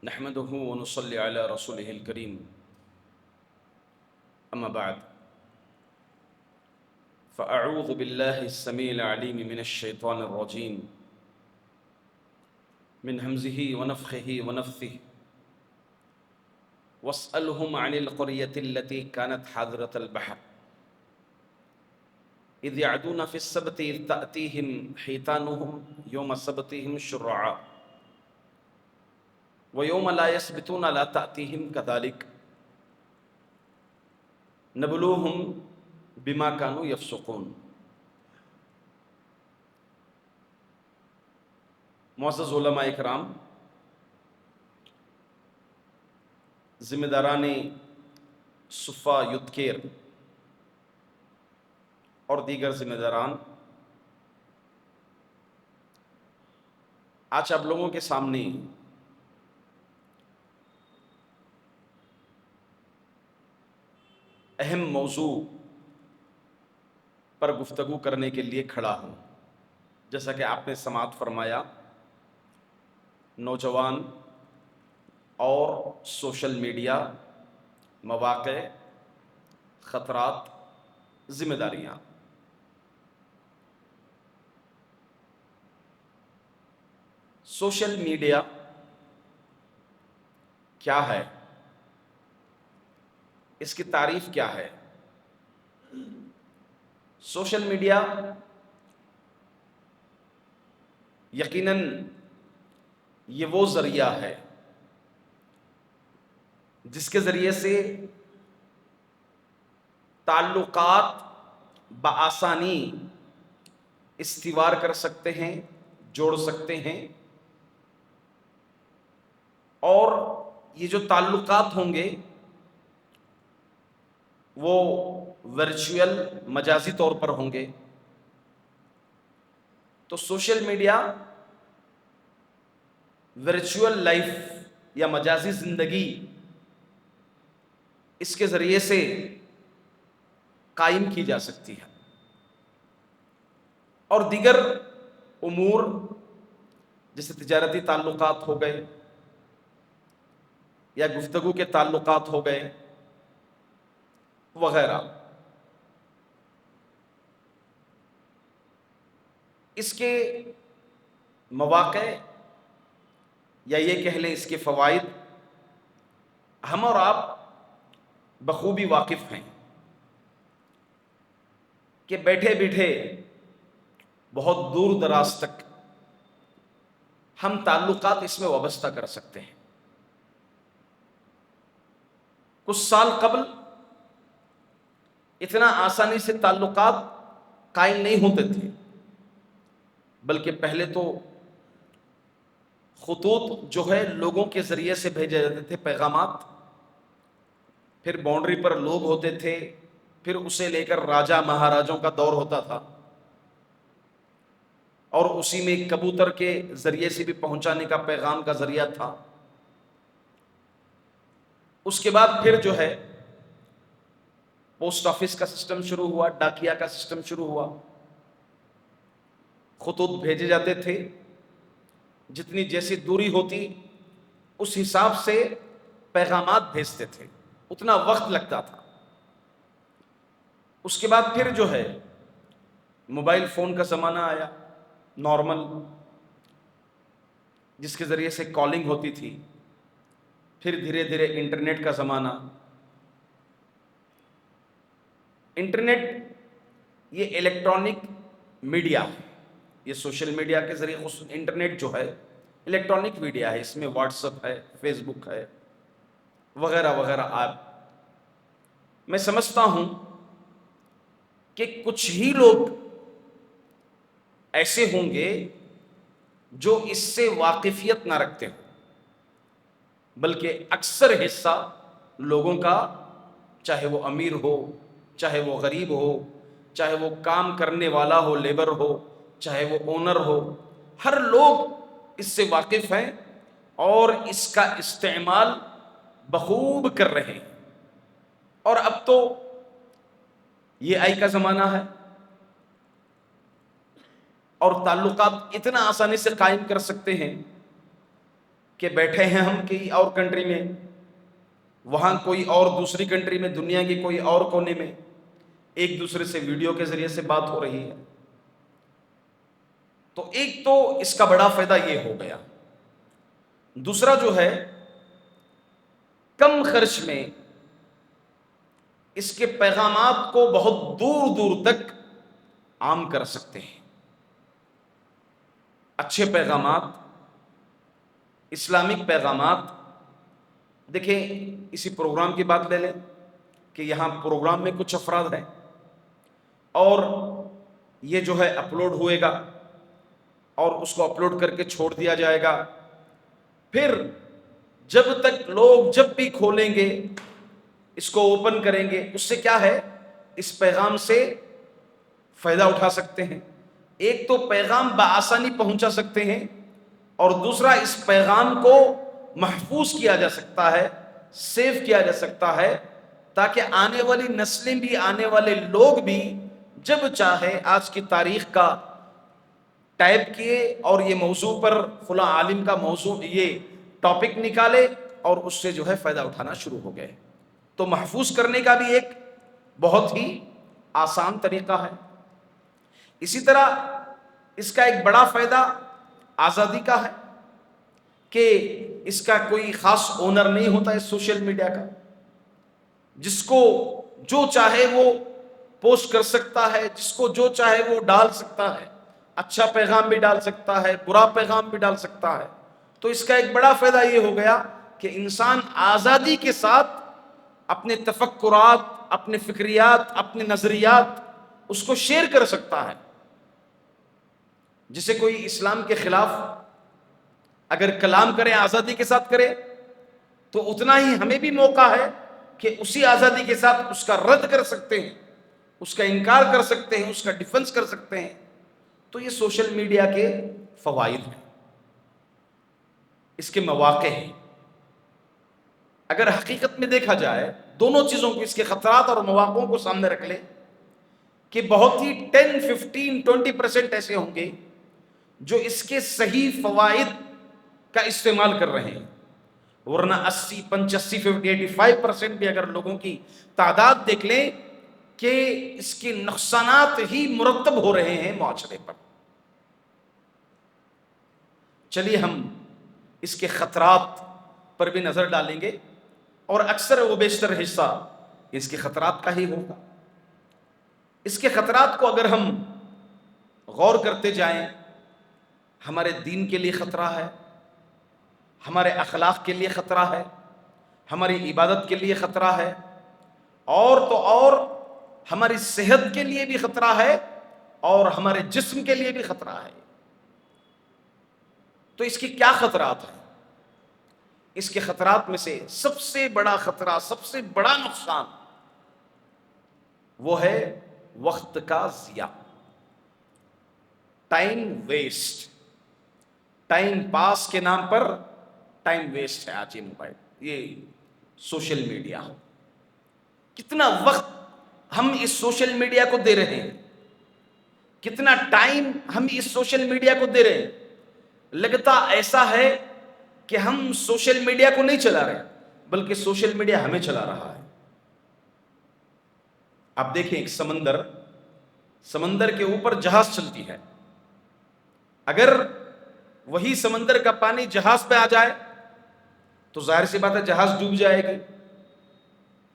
نحمده ونصلي على رسوله الكريم أما بعد فأعوذ بالله السميع العليم من الشيطان الرجيم من همزه ونفخه ونفثه واسألهم عن القرية التي كانت حاضرة البحر إذ يعدون في السبت إذ تأتيهم حيتانهم يوم سبتهم شرعا ويوم لا يسبتون لا تأتيهم كذلك نبلوهم بما كانوا يفسقون۔ معزز علماء اکرام، ذمہ داران صفہ یدکیر اور دیگر ذمہ داران، آج آپ لوگوں کے سامنے اہم موضوع پر گفتگو کرنے کے لیے کھڑا ہوں۔ جیسا کہ آپ نے سماعت فرمایا، نوجوان اور سوشل میڈیا، مواقع، خطرات، ذمہ داریاں۔ سوشل میڈیا کیا ہے؟ اس کی تعریف کیا ہے؟ سوشل میڈیا یقیناً یہ وہ ذریعہ ہے جس کے ذریعے سے تعلقات بآسانی استوار کر سکتے ہیں، جوڑ سکتے ہیں، اور یہ جو تعلقات ہوں گے وہ ورچوئل مجازی طور پر ہوں گے۔ تو سوشل میڈیا ورچوئل لائف یا مجازی زندگی اس کے ذریعے سے قائم کی جا سکتی ہے، اور دیگر امور جیسے تجارتی تعلقات ہو گئے یا گفتگو کے تعلقات ہو گئے وغیرہ، اس کے مواقع یا یہ کہہ لیں اس کے فوائد ہم اور آپ بخوبی واقف ہیں کہ بیٹھے بیٹھے بہت دور دراز تک ہم تعلقات اس میں وابستہ کر سکتے ہیں۔ کچھ سال قبل اتنا آسانی سے تعلقات قائم نہیں ہوتے تھے، بلکہ پہلے تو خطوط جو ہے لوگوں کے ذریعے سے بھیجے جاتے تھے، پیغامات، پھر باؤنڈری پر لوگ ہوتے تھے، پھر اسے لے کر راجا مہاراجوں کا دور ہوتا تھا، اور اسی میں کبوتر کے ذریعے سے بھی پہنچانے کا پیغام کا ذریعہ تھا۔ اس کے بعد پھر جو ہے پوسٹ آفس کا سسٹم شروع ہوا، ڈاکیا کا سسٹم شروع ہوا، خطوط بھیجے جاتے تھے، جتنی جیسی دوری ہوتی اس حساب سے پیغامات بھیجتے تھے، اتنا وقت لگتا تھا۔ اس کے بعد پھر جو ہے موبائل فون کا زمانہ آیا، نارمل، جس کے ذریعے سے کالنگ ہوتی تھی، پھر دھیرے دھیرے انٹرنیٹ کا زمانہ۔ انٹرنیٹ یہ الیکٹرانک میڈیا ہے، یہ سوشل میڈیا کے ذریعے انٹرنیٹ جو ہے الیکٹرانک میڈیا ہے، اس میں واٹس ایپ ہے، فیس بک ہے، وغیرہ وغیرہ ایپ۔ میں سمجھتا ہوں کہ کچھ ہی لوگ ایسے ہوں گے جو اس سے واقفیت نہ رکھتے ہوں، بلکہ اکثر حصہ لوگوں کا، چاہے وہ امیر ہو، چاہے وہ غریب ہو، چاہے وہ کام کرنے والا ہو، لیبر ہو، چاہے وہ اونر ہو، ہر لوگ اس سے واقف ہیں اور اس کا استعمال بخوب کر رہے ہیں۔ اور اب تو یہ آئی کا زمانہ ہے، اور تعلقات اتنا آسانی سے قائم کر سکتے ہیں کہ بیٹھے ہیں ہم کسی اور کنٹری میں، وہاں کوئی اور دوسری کنٹری میں، دنیا کی کوئی اور کونے میں ایک دوسرے سے ویڈیو کے ذریعے سے بات ہو رہی ہے. تو ایک تو اس کا بڑا فائدہ یہ ہو گیا. دوسرا جو ہے، کم خرچ میں اس کے پیغامات کو بہت دور دور تک عام کر سکتے ہیں. اچھے پیغامات، اسلامک پیغامات. دیکھیں اسی پروگرام کی بات لے لیں کہ یہاں پروگرام میں کچھ افراد ہیں اور یہ جو ہے اپلوڈ ہوئے گا اور اس کو اپلوڈ کر کے چھوڑ دیا جائے گا. پھر جب تک لوگ جب بھی کھولیں گے اس کو اوپن کریں گے، اس سے کیا ہے، اس پیغام سے فائدہ اٹھا سکتے ہیں. ایک تو پیغام بآسانی پہنچا سکتے ہیں اور دوسرا اس پیغام کو محفوظ کیا جا سکتا ہے، سیو کیا جا سکتا ہے، تاکہ آنے والی نسلیں بھی، آنے والے لوگ بھی جب چاہے آج کی تاریخ کا ٹائپ کیے اور یہ موضوع پر فلاں عالم کا موضوع یہ ٹاپک نکالے اور اس سے جو ہے فائدہ اٹھانا شروع ہو گئے. تو محفوظ کرنے کا بھی ایک بہت ہی آسان طریقہ ہے. اسی طرح اس کا ایک بڑا فائدہ آزادی کا ہے کہ اس کا کوئی خاص اونر نہیں ہوتا ہے سوشل میڈیا کا. جس کو جو چاہے وہ پوسٹ کر سکتا ہے، جس کو جو چاہے وہ ڈال سکتا ہے. اچھا پیغام بھی ڈال سکتا ہے، برا پیغام بھی ڈال سکتا ہے. تو اس کا ایک بڑا فائدہ یہ ہو گیا کہ انسان آزادی کے ساتھ اپنے تفکرات، اپنے فکریات، اپنے نظریات اس کو شیئر کر سکتا ہے. جسے کوئی اسلام کے خلاف اگر کلام کرے، آزادی کے ساتھ کرے، تو اتنا ہی ہمیں بھی موقع ہے کہ اسی آزادی کے ساتھ اس کا رد کر سکتے ہیں، اس کا انکار کر سکتے ہیں، اس کا ڈیفنس کر سکتے ہیں. تو یہ سوشل میڈیا کے فوائد ہیں، اس کے مواقع ہیں. اگر حقیقت میں دیکھا جائے دونوں چیزوں کو، اس کے خطرات اور مواقعوں کو سامنے رکھ لیں کہ بہت ہی 10، 15، 20% ایسے ہوں گے جو اس کے صحیح فوائد کا استعمال کر رہے ہیں، ورنہ 80، 85، 85% بھی اگر لوگوں کی تعداد دیکھ لیں کہ اس کے نقصانات ہی مرتب ہو رہے ہیں معاشرے پر. چلیے ہم اس کے خطرات پر بھی نظر ڈالیں گے، اور اکثر و بیشتر حصہ اس کے خطرات کا ہی ہوگا. اس کے خطرات کو اگر ہم غور کرتے جائیں، ہمارے دین کے لیے خطرہ ہے، ہمارے اخلاق کے لیے خطرہ ہے، ہماری عبادت کے لیے خطرہ ہے، اور تو اور ہماری صحت کے لیے بھی خطرہ ہے اور ہمارے جسم کے لیے بھی خطرہ ہے. تو اس کے کیا خطرات ہیں؟ اس کے خطرات میں سے سب سے بڑا خطرہ، سب سے بڑا نقصان وہ ہے وقت کا ضیاع، ٹائم ویسٹ. ٹائم پاس کے نام پر ٹائم ویسٹ ہے آج یہ موبائل، یہ سوشل میڈیا. کتنا وقت ہم اس سوشل میڈیا کو دے رہے ہیں، کتنا ٹائم ہم اس سوشل میڈیا کو دے رہے ہیں. لگتا ایسا ہے کہ ہم سوشل میڈیا کو نہیں چلا رہے بلکہ سوشل میڈیا ہمیں چلا رہا ہے. آپ دیکھیں ایک سمندر کے اوپر جہاز چلتی ہے، اگر وہی سمندر کا پانی جہاز پہ آ جائے تو ظاہر سی بات ہے جہاز ڈوب جائے گا.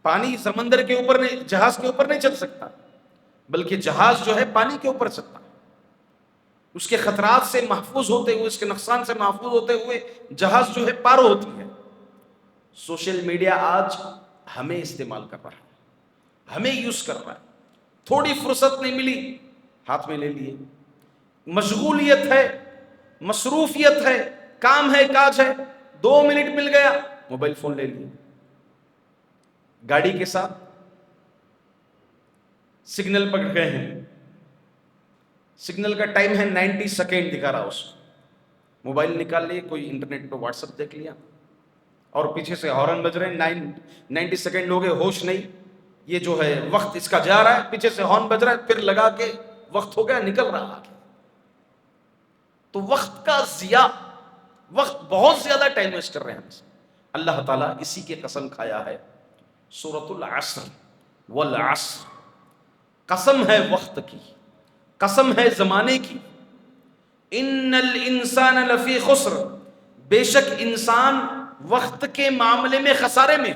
پانی سمندر کے اوپر نہیں، جہاز کے اوپر نہیں چل سکتا، بلکہ جہاز جو ہے پانی کے اوپر چلتا ہے. اس کے خطرات سے محفوظ ہوتے ہوئے، اس کے نقصان سے محفوظ ہوتے ہوئے جہاز جو ہے پار ہوتی ہے. سوشل میڈیا آج ہمیں استعمال کر رہا ہے، ہمیں یوز کر رہا ہے. تھوڑی فرصت نہیں ملی ہاتھ میں لے لیے، مشغولیت ہے، مصروفیت ہے، کام ہے، کاج ہے، 2 منٹ مل گیا موبائل فون لے لیے. گاڑی کے ساتھ سگنل پکڑ گئے ہیں، سگنل کا ٹائم ہے 90 سیکنڈ دکھا رہا اس کو، موبائل نکال لیے، کوئی انٹرنیٹ پہ واٹس ایپ دیکھ لیا اور پیچھے سے ہارن بج رہے ہیں. 90 سیکنڈ ہو گئے، ہوش نہیں، یہ جو ہے وقت اس کا جا رہا ہے، پیچھے سے ہارن بج رہا ہے، پھر لگا کے وقت ہو گیا، نکل رہا ہے. تو وقت کا ضیاع وقت بہت زیادہ ٹائم ویسٹ کر رہے ہیں ہم۔ اللہ تعالیٰ اسی کی قسم کھایا ہے سورۃ العصر، والعصر، قسم ہے وقت کی، قسم ہے زمانے کی، ان الانسان لفی خسر، بے شک انسان وقت کے معاملے میں خسارے میں،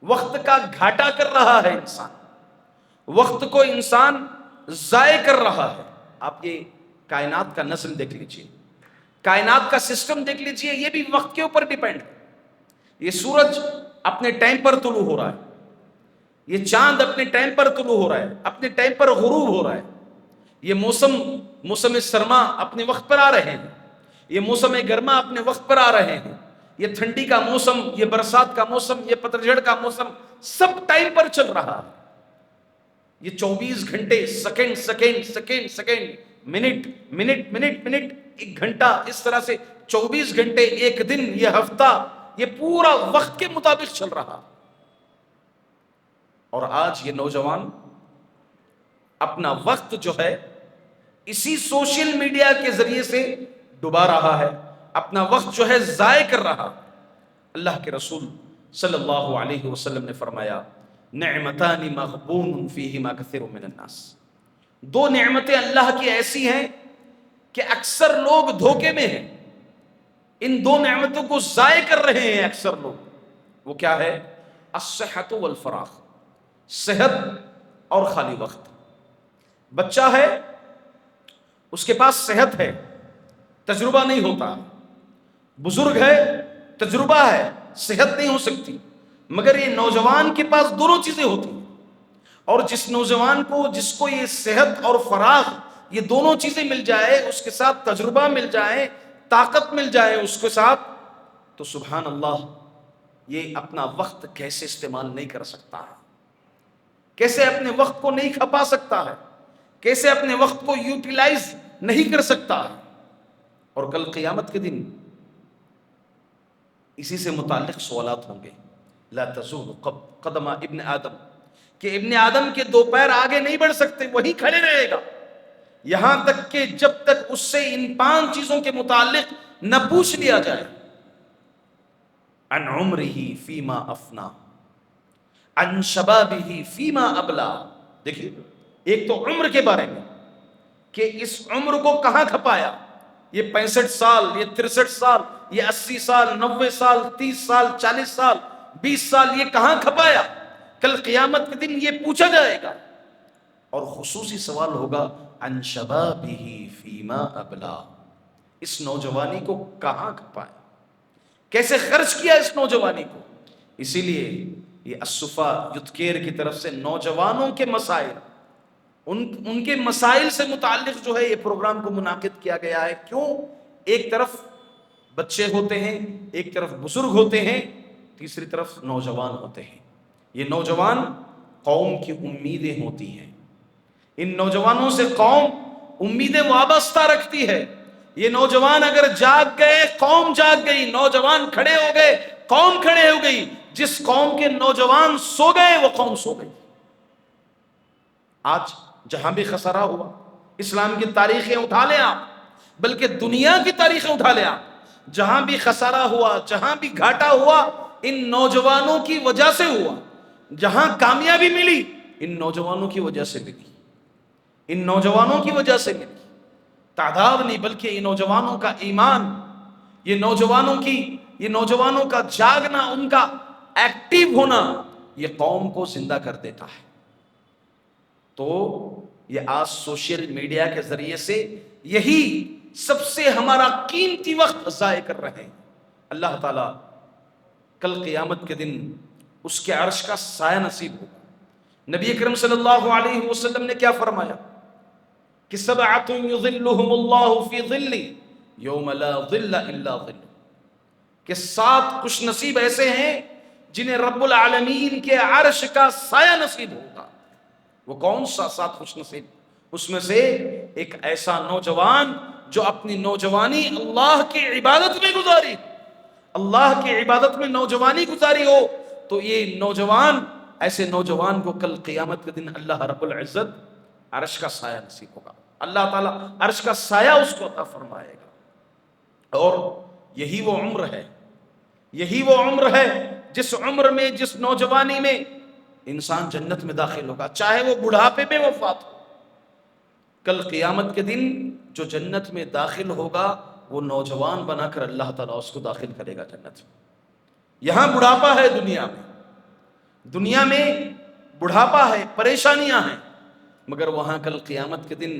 وقت کا گھاٹا کر رہا ہے انسان، وقت کو انسان ضائع کر رہا ہے۔ آپ یہ کائنات کا نظم دیکھ لیجئے، کائنات کا سسٹم دیکھ لیجئے، یہ بھی وقت کے اوپر ڈیپینڈ ہے۔ یہ سورج اپنے ٹائم پر طلوع ہو رہا ہے، یہ چاند اپنے ٹائم پر طلوع ہو رہا ہے، اپنے ٹائم پر غروب ہو رہا ہے، یہ موسم سرما اپنے وقت پر آ رہے ہیں، یہ موسم گرما اپنے وقت پر آ رہے ہیں، یہ ٹھنڈی کا موسم، یہ برسات کا موسم، یہ پتجھڑ کا موسم، سب ٹائم پر چل رہا ہے۔ یہ 24 گھنٹے، second second second second, minute minute minute minute, ایک گھنٹہ، اس طرح سے 24 گھنٹے، ایک دن، یہ ہفتہ، یہ پورا وقت کے مطابق چل رہا۔ اور آج یہ نوجوان اپنا وقت جو ہے اسی سوشل میڈیا کے ذریعے سے ڈبا رہا ہے، اپنا وقت جو ہے ضائع کر رہا۔ اللہ کے رسول صلی اللہ علیہ وسلم نے فرمایا نعمتان مغبون فیہما کثیر من الناس، دو نعمتیں اللہ کی ایسی ہیں کہ اکثر لوگ دھوکے میں ہیں، ان دو نعمتوں کو ضائع کر رہے ہیں اکثر لوگ۔ وہ کیا ہے؟ الصحۃ والفراغ، صحت اور خالی وقت۔ بچہ ہے، اس کے پاس صحت ہے، تجربہ نہیں ہوتا، بزرگ ہے، تجربہ ہے، صحت نہیں ہو سکتی، مگر یہ نوجوان کے پاس دونوں چیزیں ہوتی ہیں۔ اور جس نوجوان کو، جس کو یہ صحت اور فراغ، یہ دونوں چیزیں مل جائے، اس کے ساتھ تجربہ مل جائے، طاقت مل جائے اس کے ساتھ، تو سبحان اللہ، یہ اپنا وقت کیسے استعمال نہیں کر سکتا ہے، کیسے اپنے وقت کو نہیں کھپا سکتا ہے، کیسے اپنے وقت کو یوٹیلائز نہیں کر سکتا ہے۔ اور کل قیامت کے دن اسی سے متعلق سوالات ہوں گے۔ لا تزول قدم ابن آدم، کہ ابن آدم کے دو پیر آگے نہیں بڑھ سکتے، وہی کھڑے رہے گا، یہاں تک کہ جب تک اس سے ان 5 چیزوں کے متعلق نہ پوچھ لیا جائے۔ عن عمرہ فیما افنا، عن شبابہ فیما ابلا۔ دیکھیے، ایک تو عمر کے بارے میں کہ اس عمر کو کہاں کھپایا، یہ 65 سال، یہ 63 سال، یہ 80 سال، 90 سال، 30 سال، 40 سال، 20 سال، یہ کہاں کھپایا؟ کل قیامت کے دن یہ پوچھا جائے گا۔ اور خصوصی سوال ہوگا عن شبابہ فیما ابلا، اس نوجوانی کو کہاں کھپایا، کیسے خرچ کیا اس نوجوانی کو۔ اسی لیے یہ الصفا یوتھ کیئر کی طرف سے نوجوانوں کے مسائل، ان کے مسائل سے متعلق جو ہے یہ پروگرام کو منعقد کیا گیا ہے۔ کیوں؟ ایک طرف بچے ہوتے ہیں، ایک طرف بزرگ ہوتے ہیں، تیسری طرف نوجوان ہوتے ہیں۔ یہ نوجوان قوم کی امیدیں ہوتی ہیں، ان نوجوانوں سے قوم امیدیں وابستہ رکھتی ہے۔ یہ نوجوان اگر جاگ گئے، قوم جاگ گئی، نوجوان کھڑے ہو گئے، قوم کھڑے ہو گئی، جس قوم کے نوجوان سو گئے وہ قوم سو گئی۔ آج جہاں بھی خسارہ ہوا، اسلام کی تاریخیں اٹھا لیں آپ، بلکہ دنیا کی تاریخیں اٹھا لیں آپ، جہاں بھی خسارہ ہوا، جہاں بھی گھاٹا ہوا، ان نوجوانوں کی وجہ سے ہوا۔ جہاں کامیابی ملی، ان نوجوانوں کی وجہ سے ملی، ان نوجوانوں کی وجہ سے ملی۔ تعداد نہیں، بلکہ یہ نوجوانوں کا ایمان، یہ نوجوانوں کا جاگنا، ان کا ایکٹیو ہونا، یہ قوم کو زندہ کر دیتا ہے۔ تو یہ آج سوشل میڈیا کے ذریعے سے یہی سب سے ہمارا قیمتی وقت ضائع کر رہے ہیں۔ اللہ تعالیٰ کل قیامت کے دن اس کے عرش کا سایہ نصیب ہوگا۔ نبی اکرم صلی اللہ علیہ وسلم نے کیا فرمایا کہ سبعۃ یظلھم اللہ فی ظلہ یوم لا ظل الا ظلہ، کہ 7 خوش نصیب ایسے ہیں جنہیں رب العالمین کے عرش کا سایہ نصیب ہوگا۔ وہ کون سا 7 خوش نصیب؟ اس میں سے ایک ایسا نوجوان جو اپنی نوجوانی اللہ کی عبادت میں گزاری، اللہ کی عبادت میں نوجوانی گزاری ہو، تو یہ نوجوان، ایسے نوجوان کو کل قیامت کے دن اللہ رب العزت عرش کا سایہ نصیب ہوگا، اللہ تعالیٰ عرش کا سایہ اس کو عطا فرمائے گا۔ اور یہی وہ عمر ہے، یہی وہ عمر ہے جس عمر میں، جس نوجوانی میں انسان جنت میں داخل ہوگا، چاہے وہ بڑھاپے میں وفات ہو۔ کل قیامت کے دن جو جنت میں داخل ہوگا وہ نوجوان بنا کر اللہ تعالیٰ اس کو داخل کرے گا جنت میں۔ یہاں بڑھاپا ہے دنیا میں، دنیا میں بڑھاپا ہے، پریشانیاں ہیں، مگر وہاں کل قیامت کے دن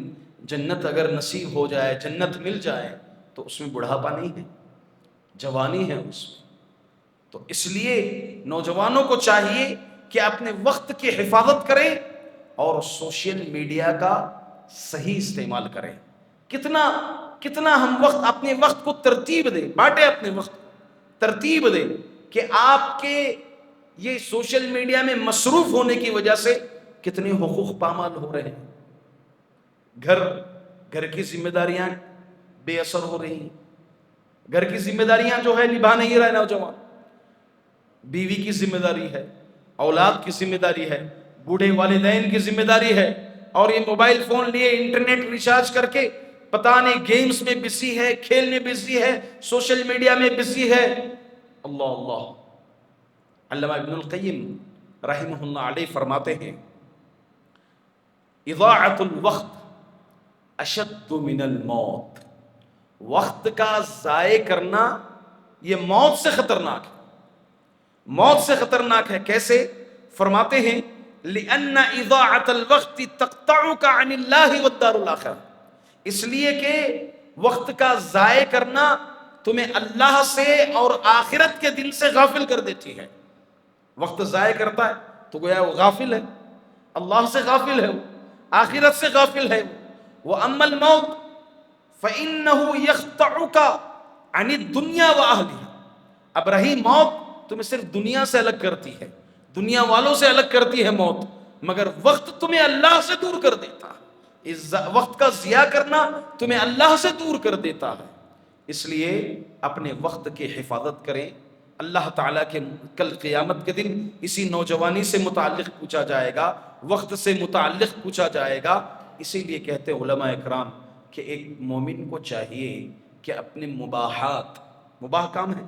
جنت اگر نصیب ہو جائے، جنت مل جائے تو اس میں بڑھاپا نہیں ہے، جوانی ہے اس میں۔ تو اس لیے نوجوانوں کو چاہیے کہ اپنے وقت کی حفاظت کریں اور سوشل میڈیا کا صحیح استعمال کریں۔ کتنا کتنا ہم وقت، اپنے وقت کو ترتیب دیں، بانٹیں اپنے وقت کو، ترتیب دیں کہ آپ کے یہ سوشل میڈیا میں مصروف ہونے کی وجہ سے کتنے حقوق پامال ہو رہے ہیں۔ گھر کی ذمہ داریاں بے اثر ہو رہی ہیں، گھر کی ذمہ داریاں جو ہے نبھا نہیں رہے نوجوان، بیوی کی ذمہ داری ہے، اولاد کی ذمہ داری ہے، بوڑھے والدین کی ذمہ داری ہے، اور یہ موبائل فون لیے انٹرنیٹ ریچارج کر کے پتہ نہیں گیمز میں بزی ہے، کھیل میں بزی ہے، سوشل میڈیا میں بزی ہے۔ اللہ اللہ، علامہ ابن القیم رحمہ اللہ علیہ فرماتے ہیں اضاعت الوقت اشد من الموت، وقت کا ضائع کرنا یہ موت سے خطرناک ہے، موت سے خطرناک ہے۔ کیسے؟ فرماتے ہیں لِأَنَّ إِضَاعَةَ الْوَقْتِ تَقْطَعُكَ عَنِ اللَّهِ وَالدَّارُ الْآخِرَةِ، اس لیے کہ وقت کا ضائع کرنا تمہیں اللہ سے اور آخرت کے دن سے غافل کر دیتی ہے۔ وقت ضائع کرتا ہے تو گویا وہ غافل ہے، اللہ سے غافل ہے، وہ آخرت سے غافل ہے۔ وَأَمَّا الْمَوْتِ فَإِنَّهُ يَخْطَعُكَ عَنِ الدُّنْيَا وَأَهْلِهَا، اب رہی موت تمہیں صرف دنیا سے الگ کرتی ہے، دنیا والوں سے الگ کرتی ہے موت، مگر وقت تمہیں اللہ سے دور کر دیتا ہے۔ اس وقت کا ضیاع کرنا تمہیں اللہ سے دور کر دیتا ہے۔ اس لیے اپنے وقت کی حفاظت کریں۔ اللہ تعالیٰ کے کل قیامت کے دن اسی نوجوانی سے متعلق پوچھا جائے گا، وقت سے متعلق پوچھا جائے گا۔ اسی لیے کہتے علماء اکرام کہ ایک مومن کو چاہیے کہ اپنے مباحات، مباح کام ہے،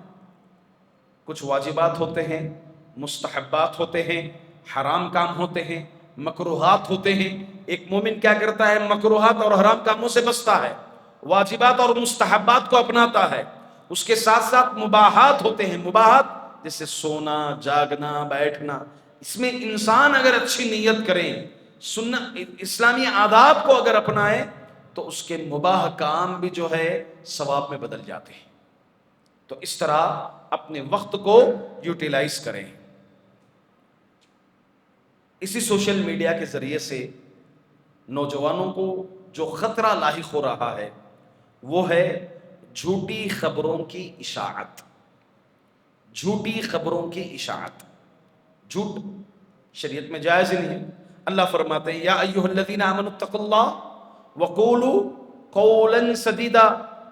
کچھ واجبات ہوتے ہیں، مستحبات ہوتے ہیں، حرام کام ہوتے ہیں، مکروہات ہوتے ہیں۔ ایک مومن کیا کرتا ہے؟ مکروہات اور حرام کاموں سے بچتا ہے، واجبات اور مستحبات کو اپناتا ہے۔ اس کے ساتھ ساتھ مباحات ہوتے ہیں، مباحات جیسے سونا، جاگنا، بیٹھنا، اس میں انسان اگر اچھی نیت کریں، اسلامی آداب کو اگر اپنائے تو اس کے مباح کام بھی جو ہے ثواب میں بدل جاتے ہیں۔ تو اس طرح اپنے وقت کو یوٹیلائز کریں۔ اسی سوشل میڈیا کے ذریعے سے نوجوانوں کو جو خطرہ لاحق ہو رہا ہے وہ ہے جھوٹی خبروں کی اشاعت، جھوٹی خبروں کی اشاعت۔ جھوٹ شریعت میں جائز ہی نہیں ہے۔ اللہ فرماتے ہیں یا ایھا الذین آمنوا اتقوا اللہ وقولوا قولا سدیدا،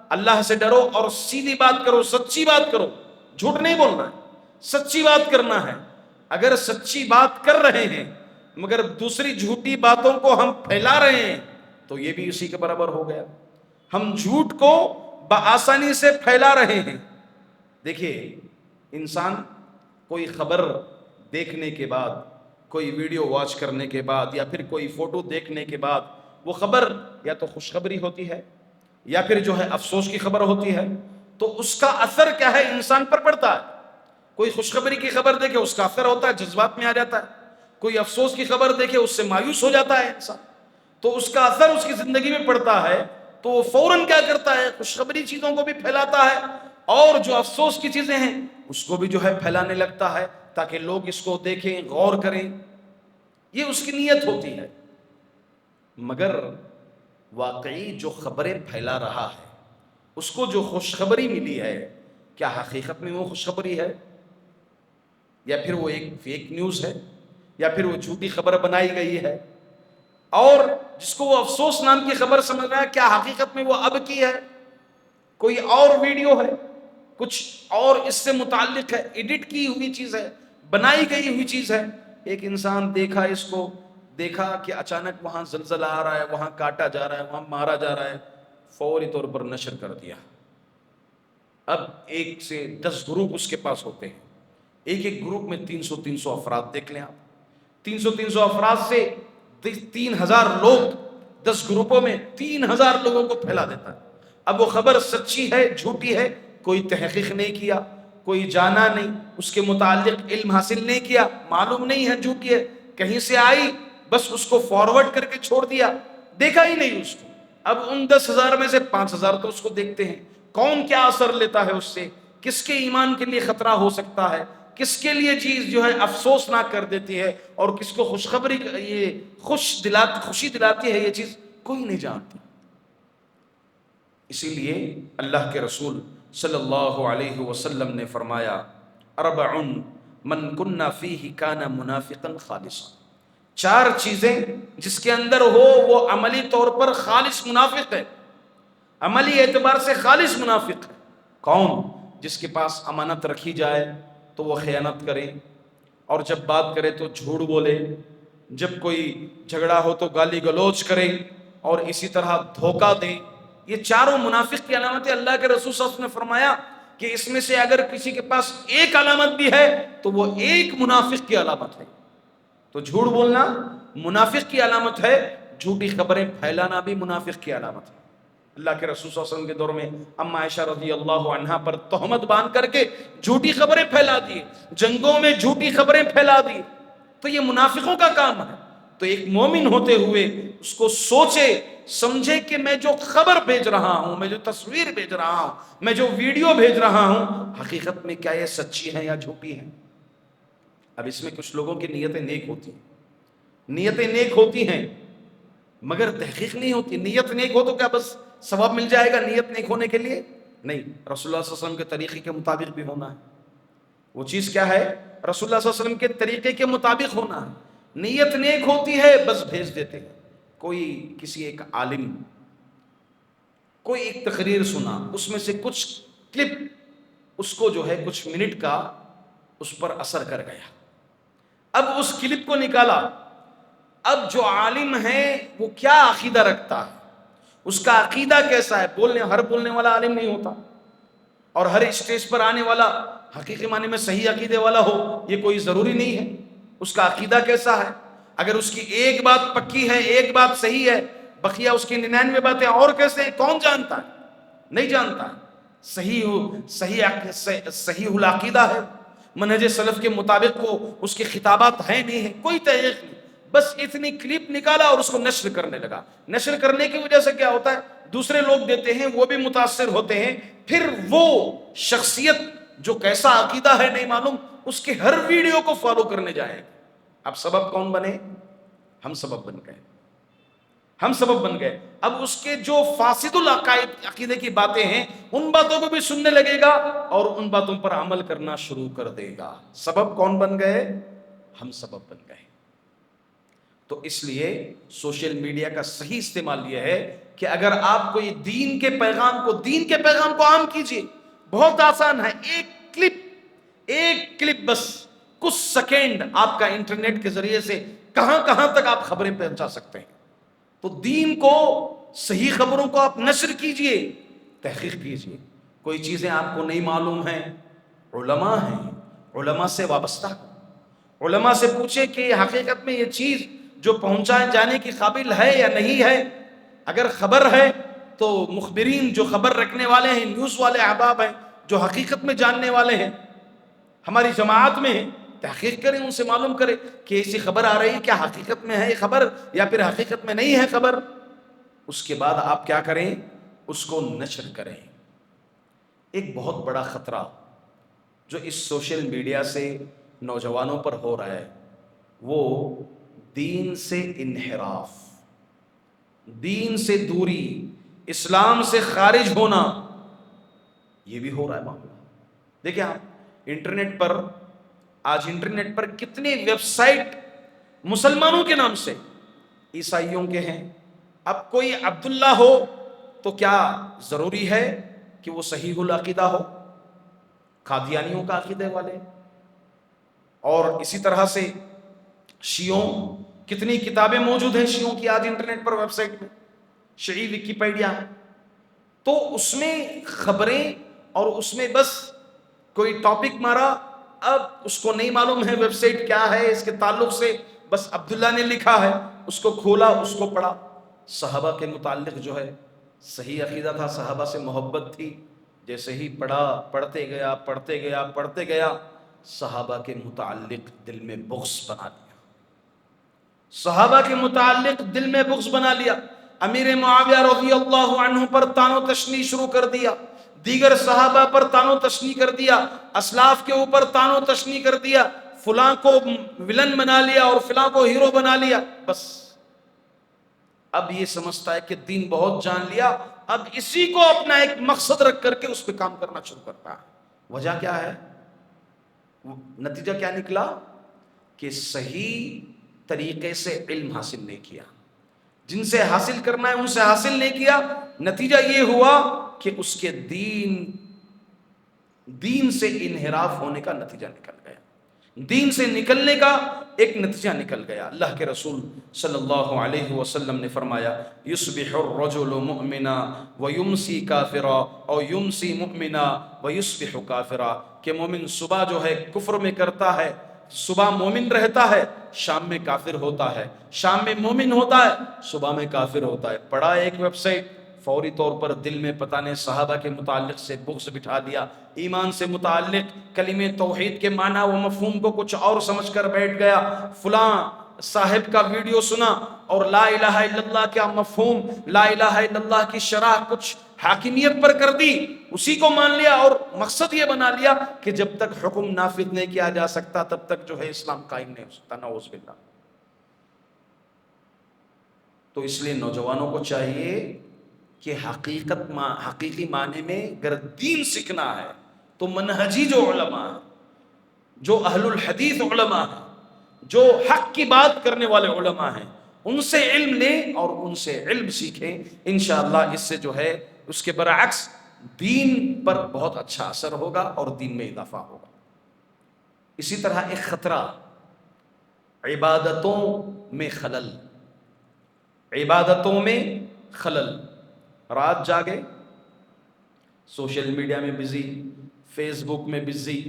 اللہ سے ڈرو اور سیدھی بات کرو، سچی بات کرو، جھوٹ نہیں بولنا ہے، سچی بات کرنا ہے۔ اگر سچی بات کر رہے ہیں مگر دوسری جھوٹی باتوں کو ہم پھیلا رہے ہیں تو یہ بھی اسی کے برابر ہو گیا۔ ہم جھوٹ کو بآسانی سے پھیلا رہے ہیں۔ دیکھیے انسان کوئی خبر دیکھنے کے بعد، کوئی ویڈیو واچ کرنے کے بعد، یا پھر کوئی فوٹو دیکھنے کے بعد وہ خبر یا تو خوشخبری ہوتی ہے یا پھر جو ہے افسوس کی خبر ہوتی ہے، تو اس کا اثر کیا ہے انسان پر پڑتا ہے۔ کوئی خوشخبری کی خبر دیکھے اس کا اثر ہوتا ہے، جذبات میں آ جاتا ہے، کوئی افسوس کی خبر دیکھے اس سے مایوس ہو جاتا ہے انسان، تو اس کا اثر اس کی زندگی میں پڑتا ہے، تو وہ فوراً کیا کرتا ہے؟ خوشخبری چیزوں کو بھی پھیلاتا ہے، اور جو افسوس کی چیزیں ہیں اس کو بھی جو ہے پھیلانے لگتا ہے تاکہ لوگ اس کو دیکھیں، غور کریں۔ یہ اس کی نیت ہوتی ہے، مگر واقعی جو خبریں پھیلا رہا ہے، اس کو جو خوشخبری ملی ہے، کیا حقیقت میں وہ خوشخبری ہے یا پھر وہ ایک فیک نیوز ہے یا پھر وہ جھوٹی خبر بنائی گئی ہے؟ اور جس کو وہ افسوس نام کی خبر سمجھ رہا ہے، کیا حقیقت میں وہ اب کی ہے، کوئی اور ویڈیو ہے، کچھ اور اس سے متعلق ہے، ایڈٹ کی ہوئی چیز ہے، بنائی گئی ہوئی چیز ہے۔ ایک انسان دیکھا، اس کو دیکھا کہ اچانک وہاں زلزلہ آ رہا ہے، وہاں کاٹا جا رہا ہے، وہاں مارا جا رہا ہے، فوری طور پر نشر کر دیا، اب 1 سے 10 گروپ اس کے پاس ہوتے ہیں، ایک ایک گروپ میں 300 افراد دیکھ لیں آپ، 300 افراد سے 3000 لوگ 10 گروپوں میں 3000 لوگوں کو پھیلا دیتا ہے۔ اب وہ خبر سچی ہے جھوٹی ہے کوئی تحقیق نہیں کیا، کوئی جانا نہیں، اس کے متعلق علم حاصل نہیں کیا، معلوم نہیں ہے جھوٹی ہے، کہیں سے آئی بس اس کو فارورڈ کر کے چھوڑ دیا، دیکھا ہی نہیں اس کو۔ اب ان 10,000 میں سے 5,000 تو اس کو دیکھتے ہیں، کون کیا اثر لیتا ہے اس سے، کس کے ایمان کے لیے خطرہ ہو سکتا ہے، کس کے لیے چیز جو ہے افسوسناک کر دیتی ہے، اور کس کو خوشخبری یہ خوشی دلاتی ہے، یہ چیز کوئی نہیں جانتا۔ اسی لیے اللہ کے رسول صلی اللہ علیہ وسلم نے فرمایا اربع من کن فیہ کان منافقا خالصا، 4 چیزیں جس کے اندر ہو وہ عملی طور پر خالص منافق ہے، عملی اعتبار سے خالص منافق ہے۔ کون؟ جس کے پاس امانت رکھی جائے تو وہ خیانت کرے، اور جب بات کرے تو جھوٹ بولے، جب کوئی جھگڑا ہو تو گالی گلوچ کرے، اور اسی طرح دھوکہ دے۔ یہ چاروں منافق کی علامتیں اللہ کے رسول صلی اللہ علیہ وسلم نے فرمایا کہ اس میں سے اگر کسی کے پاس ایک علامت بھی ہے تو وہ ایک منافق کی علامت ہے۔ تو جھوٹ بولنا منافق کی علامت ہے، جھوٹی خبریں پھیلانا بھی منافق کی علامت ہے۔ اللہ کے رسول صلی اللہ علیہ وسلم کے دور میں اما عائشہ رضی اللہ عنہا پر تہمت باندھ کر کے جھوٹی خبریں پھیلا دی، جنگوں میں جھوٹی خبریں پھیلا دی، تو یہ منافقوں کا کام ہے۔ تو ایک مومن ہوتے ہوئے اس کو سوچے سمجھے کہ میں جو خبر بھیج رہا ہوں، میں جو تصویر بھیج رہا ہوں، میں جو ویڈیو بھیج رہا ہوں، حقیقت میں کیا یہ سچی ہے یا جھوٹی ہے۔ اب اس میں کچھ لوگوں کی نیتیں نیک ہوتی ہیں، نیتیں نیک ہوتی ہیں مگر تحقیق نہیں ہوتی۔ نیت نیک ہو تو کیا بس ثواب مل جائے گا نیت نیک ہونے کے لیے؟ نہیں، رسول اللہ صلی اللہ علیہ وسلم کے طریقے کے مطابق بھی ہونا ہے۔ وہ چیز کیا ہے؟ رسول اللہ صلی اللہ علیہ وسلم کے طریقے کے مطابق ہونا ہے۔ نیت نیک ہوتی ہے بس بھیج دیتے ہیں۔ کوئی کسی ایک عالم کوئی ایک تقریر سنا، اس میں سے کچھ کلپ اس کو جو ہے کچھ منٹ کا اس پر اثر کر گیا، اب اس کلپ کو نکالا، اب جو عالم ہے وہ کیا عقیدہ رکھتا ہے، اس کا عقیدہ کیسا ہے۔ ہر بولنے والا عالم نہیں ہوتا، اور ہر اسٹیج پر آنے والا حقیقی معنی میں صحیح عقیدے والا ہو یہ کوئی ضروری نہیں ہے۔ اس کا عقیدہ کیسا ہے، اگر اس کی ایک بات پکی ہے، ایک بات صحیح ہے، بقیہ اس کی 99 باتیں اور کیسے ہیں، کون جانتا ہے؟ نہیں جانتا ہے۔ صحیح العقیدہ ہے، منہج سلف کے مطابق وہ اس کے خطابات ہیں نہیں ہیں، کوئی تحقیق نہیں، بس اتنی کلپ نکالا اور اس کو نشر کرنے لگا۔ نشر کرنے کی وجہ سے کیا ہوتا ہے، دوسرے لوگ دیتے ہیں وہ بھی متاثر ہوتے ہیں، پھر وہ شخصیت جو کیسا عقیدہ ہے نہیں معلوم اس کے ہر ویڈیو کو فالو کرنے جائے۔ اب سبب کون بنے؟ ہم سبب بن گئے، ہم سبب بن گئے۔ اب اس کے جو فاسد العقائد عقیدے کی باتیں ہیں ان باتوں کو بھی سننے لگے گا اور ان باتوں پر عمل کرنا شروع کر دے گا۔ سبب کون بن گئے؟ ہم سبب بن گئے۔ تو اس لیے سوشل میڈیا کا صحیح استعمال یہ ہے کہ اگر آپ کو یہ دین کے پیغام کو عام کیجئے، بہت آسان ہے۔ ایک کلپ بس کچھ سیکنڈ آپ کا انٹرنیٹ کے ذریعے سے کہاں کہاں تک آپ خبریں پہنچا سکتے ہیں۔ تو دین کو، صحیح خبروں کو آپ نشر کیجئے، تحقیق کیجئے۔ کوئی چیزیں آپ کو نہیں معلوم ہیں، علماء ہیں، علماء سے وابستہ، علماء سے پوچھیں کہ حقیقت میں یہ چیز جو پہنچائے جانے کی قابل ہے یا نہیں ہے۔ اگر خبر ہے تو مخبرین جو خبر رکھنے والے ہیں، نیوز والے احباب ہیں جو حقیقت میں جاننے والے ہیں، ہماری جماعت میں ہیں، تحقیق کریں، ان سے معلوم کریں کہ ایسی خبر آ رہی ہے، کیا حقیقت میں ہے یہ خبر یا پھر حقیقت میں نہیں ہے خبر۔ اس کے بعد آپ کیا کریں؟ اس کو نشر کریں۔ ایک بہت بڑا خطرہ جو اس سوشل میڈیا سے نوجوانوں پر ہو رہا ہے وہ دین سے انحراف، دین سے دوری، اسلام سے خارج ہونا، یہ بھی ہو رہا ہے معاملہ۔ دیکھیں آپ آج انٹرنیٹ پر کتنی ویب سائٹ مسلمانوں کے نام سے، عیسائیوں کے ہیں۔ اب کوئی عبداللہ ہو تو کیا ضروری ہے کہ وہ صحیح العقیدہ ہو؟ قادیانیوں کا عقیدے والے، اور اسی طرح سے شیعوں، کتنی کتابیں موجود ہیں شیعوں کی آج انٹرنیٹ پر، ویب سائٹ میں شیعی وکیپیڈیا ہے، تو اس میں خبریں اور اس میں بس کوئی ٹاپک مارا، اب اس کو نہیں معلوم ہے ویب سائٹ کیا ہے اس کے تعلق سے، بس عبداللہ نے لکھا ہے، اس کو کھولا، اس کو پڑھا۔ صحابہ کے متعلق جو ہے صحیح عقیدہ تھا، صحابہ سے محبت تھی، جیسے ہی پڑھا، پڑھتے گیا پڑھتے گیا پڑھتے گیا، صحابہ کے متعلق دل میں بغض بنا لیا، صحابہ کے متعلق دل میں بغض بنا لیا، امیر معاویہ رضی اللہ عنہ پر طعن و تشنیع شروع کر دیا، دیگر صحابہ پر طعن و تشنیع کر دیا، اسلاف کے اوپر طعن و تشنیع کر دیا، فلاں کو ولن بنا لیا اور فلاں کو ہیرو بنا لیا۔ بس اب یہ سمجھتا ہے کہ دین بہت جان لیا، اب اسی کو اپنا ایک مقصد رکھ کر کے اس پہ کام کرنا شروع کرتا ہے۔ وجہ کیا ہے؟ نتیجہ کیا نکلا کہ صحیح طریقے سے علم حاصل نہیں کیا، جن سے حاصل کرنا ہے ان سے حاصل نہیں کیا، نتیجہ یہ ہوا کہ اس کے دین سے انحراف ہونے کا نتیجہ نکل گیا، دین سے نکلنے کا ایک نتیجہ نکل گیا۔ اللہ کے رسول صلی اللہ علیہ وسلم نے فرمایا یصبح الرجل مؤمنا ویمسی کافرا او یمسی مؤمنا ویصبح کافرا، کہ مومن صبح جو ہے کفر میں کرتا ہے، صبح مومن رہتا ہے، شام میں کافر ہوتا ہے، شام میں مومن ہوتا ہے، صبح میں کافر ہوتا ہے۔ پڑھا ایک ویب سائٹ، فوری طور پر دل میں پتہ نے صحابہ کے متعلق سے بغض بٹھا دیا، ایمان سے متعلق کلمہ توحید کے معنی و مفہوم کو کچھ اور سمجھ کر بیٹھ گیا، فلاں صاحب کا ویڈیو سنا اور لا الہ الا اللہ کا مفہوم، لا الہ الا اللہ کی شرح کچھ حاکمیت پر کر دی، اسی کو مان لیا اور مقصد یہ بنا لیا کہ جب تک حکم نافذ نہیں کیا جا سکتا تب تک جو ہے اسلام قائم نہیں ہو سکتا، نعوذ باللہ۔ تو اس لیے نوجوانوں کو چاہیے کہ حقیقی معنی میں اگر دین سیکھنا ہے تو منہجی جو علماء ہیں، جو اہل الحدیث علماء ہیں، جو حق کی بات کرنے والے علماء ہیں، ان سے علم لیں اور ان سے علم سیکھیں، انشاءاللہ اس سے جو ہے اس کے برعکس دین پر بہت اچھا اثر ہوگا اور دین میں اضافہ ہوگا۔ اسی طرح ایک خطرہ، عبادتوں میں خلل، عبادتوں میں خلل، رات جاگے، سوشل میڈیا میں بزی، فیس بک میں بزی،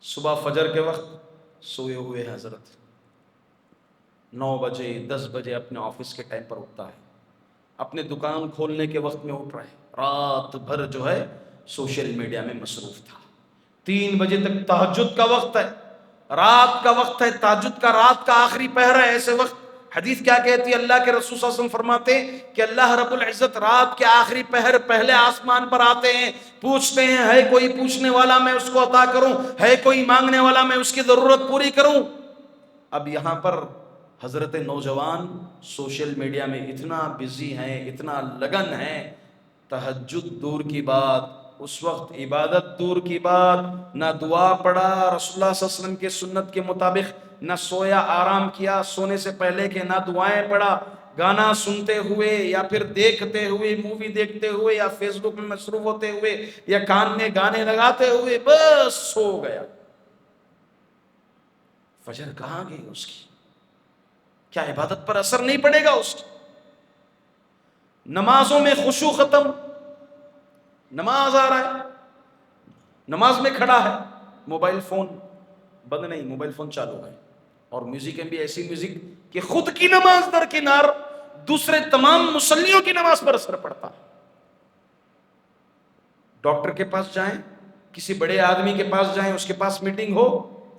صبح فجر کے وقت سوئے ہوئے حضرت 9 بجے 10 بجے اپنے آفس کے ٹائم پر اٹھتا ہے، اپنے دکان کھولنے کے وقت میں اٹھ رہا ہے، رات بھر جو ہے سوشل میڈیا میں مصروف تھا، 3 بجے تک تہجد کا وقت ہے، رات کا وقت ہے، تہجد کا رات کا آخری پہر ہے، ایسے وقت حدیث کیا کہتی ہے؟ اللہ کے رسول صلی اللہ علیہ وسلم فرماتے ہیں کہ اللہ رب العزت رات کے آخری پہر پہلے آسمان پر آتے ہیں، پوچھتے ہیں ہے کوئی پوچھنے والا میں اس کو عطا کروں، ہے کوئی مانگنے والا میں اس کی ضرورت پوری کروں۔ اب یہاں پر حضرت نوجوان سوشل میڈیا میں اتنا بزی ہیں، اتنا لگن ہیں، تہجد دور کی بات، اس وقت عبادت دور کی بات، نہ دعا پڑھا رسول اللہ صلی اللہ علیہ وسلم کے سنت کے مطابق، نہ سویا آرام کیا سونے سے پہلے کہ نہ دعائیں پڑھا، گانا سنتے ہوئے یا پھر دیکھتے ہوئے، مووی دیکھتے ہوئے یا فیس بک میں مصروف ہوتے ہوئے یا کان میں گانے لگاتے ہوئے بس سو گیا۔ فجر کہاں گئی اس کی؟ کیا عبادت پر اثر نہیں پڑے گا اس کی؟ نمازوں میں خشوع ختم، نماز آ رہا ہے، نماز میں کھڑا ہے، موبائل فون بند نہیں، موبائل فون چالو ہے، اور میوزک بھی ایسی میوزک کہ خود کی نماز درکنار دوسرے تمام مصلیوں کی نماز پر اثر پڑتا ہے۔ ڈاکٹر کے پاس جائیں، کسی بڑے آدمی کے پاس جائیں، اس کے پاس میٹنگ ہو،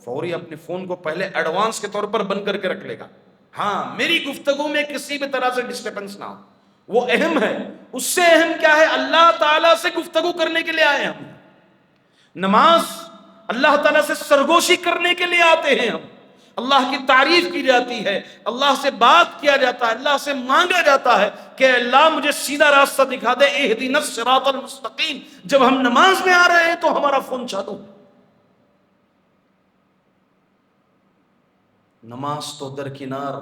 فوری اپنے فون کو پہلے ایڈوانس کے طور پر بند کر کے رکھ لے گا، ہاں میری گفتگو میں کسی بھی طرح سے ڈسٹربنس نہ ہو، وہ اہم ہے۔ اس سے اہم کیا ہے؟ اللہ تعالیٰ سے گفتگو کرنے کے لیے آئے ہم، نماز اللہ تعالیٰ سے سرگوشی کرنے کے لیے آتے ہیں ہم، اللہ کی تعریف کی جاتی ہے، اللہ سے بات کیا جاتا ہے، اللہ سے مانگا جاتا ہے کہ اللہ مجھے سیدھا راستہ دکھا دے، اہدنا الصراط المستقیم۔ جب ہم نماز میں آ رہے ہیں تو ہمارا فون چالو ہے، نماز تو درکنار۔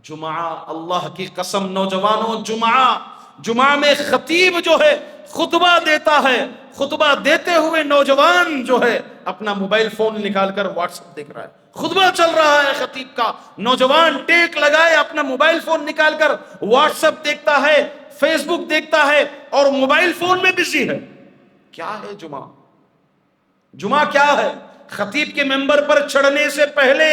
جمعہ، اللہ کی قسم نوجوانوں، جمعہ میں خطیب جو ہے خطبہ دیتا ہے، خطبہ دیتے ہوئے نوجوان جو ہے اپنا موبائل فون نکال کر واٹس ایپ دیکھ رہا ہے، خطبہ چل رہا ہے خطیب کا، نوجوان ٹیک لگائے اپنا موبائل فون نکال کر واٹس ایپ دیکھتا ہے، فیس بک دیکھتا ہے اور موبائل فون میں بزی ہے۔ کیا ہے جمعہ؟ جمعہ کیا ہے؟ خطیب کے ممبر پر چڑھنے سے پہلے،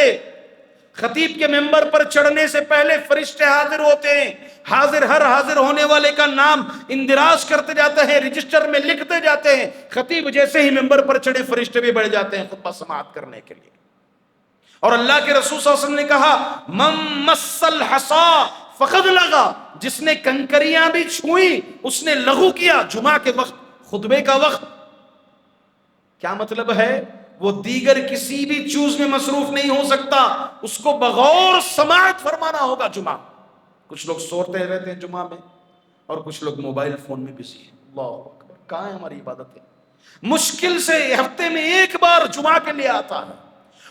خطیب کے ممبر پر چڑھنے سے پہلے فرشتے حاضر ہوتے ہیں، ہر حاضر ہونے والے کا نام اندراج کرتے جاتے ہیں، رجسٹر میں لکھتے جاتے ہیں۔ خطیب جیسے ہی ممبر پر چڑھے فرشتے بھی بڑھ جاتے ہیں خطبہ سماعت کرنے کے لیے۔ اور اللہ کے رسول صلی اللہ علیہ وسلم نے کہا من مس الحصا فقد لغا، جس نے کنکریاں بھی چھوئیں اس نے لغو کیا۔ جمعہ کے وقت، خطبے کا وقت، کیا مطلب ہے؟ وہ دیگر کسی بھی چیز میں مصروف نہیں ہو سکتا، اس کو بغور سماعت فرمانا ہوگا جمعہ۔ کچھ لوگ سوتے رہتے ہیں جمعہ میں، اور کچھ لوگ موبائل فون میں بزی ہیں۔ اللہ اکبر، کہاں ہے ہماری عبادت؟ مشکل سے ہفتے میں ایک بار جمعہ کے لیے آتا ہے،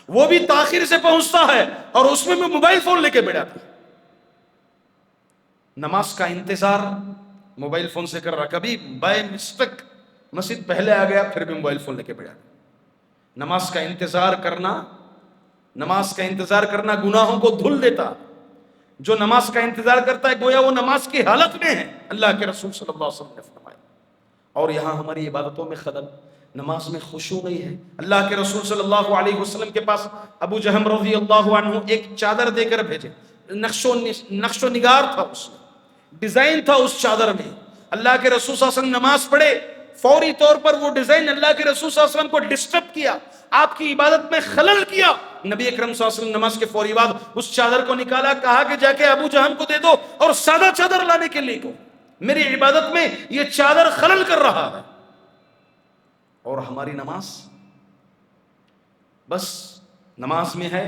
وہ بھی تاخیر سے پہنچتا ہے، اور اس میں بھی موبائل فون لے کے بیٹھ جاتا ہے۔ نماز کا انتظار موبائل فون سے کر رہا، کبھی بائی مسٹیک مسجد پہلے آ گیا پھر بھی موبائل فون لے کے بیٹھ جاتا۔ نماز کا انتظار کرنا گناہوں کو دھل دیتا۔ جو نماز کا انتظار کرتا ہے گویا وہ نماز کی حالت میں ہے، اللہ کے رسول صلی اللہ علیہ وسلم نے فرمایا۔ اور یہاں ہماری عبادتوں میں خلل، نماز میں خشوع نہیں ہے۔ اللہ کے رسول صلی اللہ علیہ وسلم کے پاس ابو جہم رضی اللہ عنہ ایک چادر دے کر بھیجے، نقش و نگار تھا، اس میں ڈیزائن تھا اس چادر میں۔ اللہ کے رسول صلی اللہ علیہ وسلم نماز پڑھے، فوری طور پر وہ ڈیزائن اللہ کے رسول صلی اللہ علیہ وسلم کو ڈسٹرب کیا، آپ کی عبادت میں خلل کیا۔ نبی اکرم صلی اللہ علیہ وسلم نماز کے فوری بعد اس چادر کو نکالا، کہا کہ جا کے ابو جہم کو دے دو اور سادہ چادر لانے کے لیے کہو، میری عبادت میں یہ چادر خلل کر رہا ہے۔ اور ہماری نماز بس نماز میں ہے،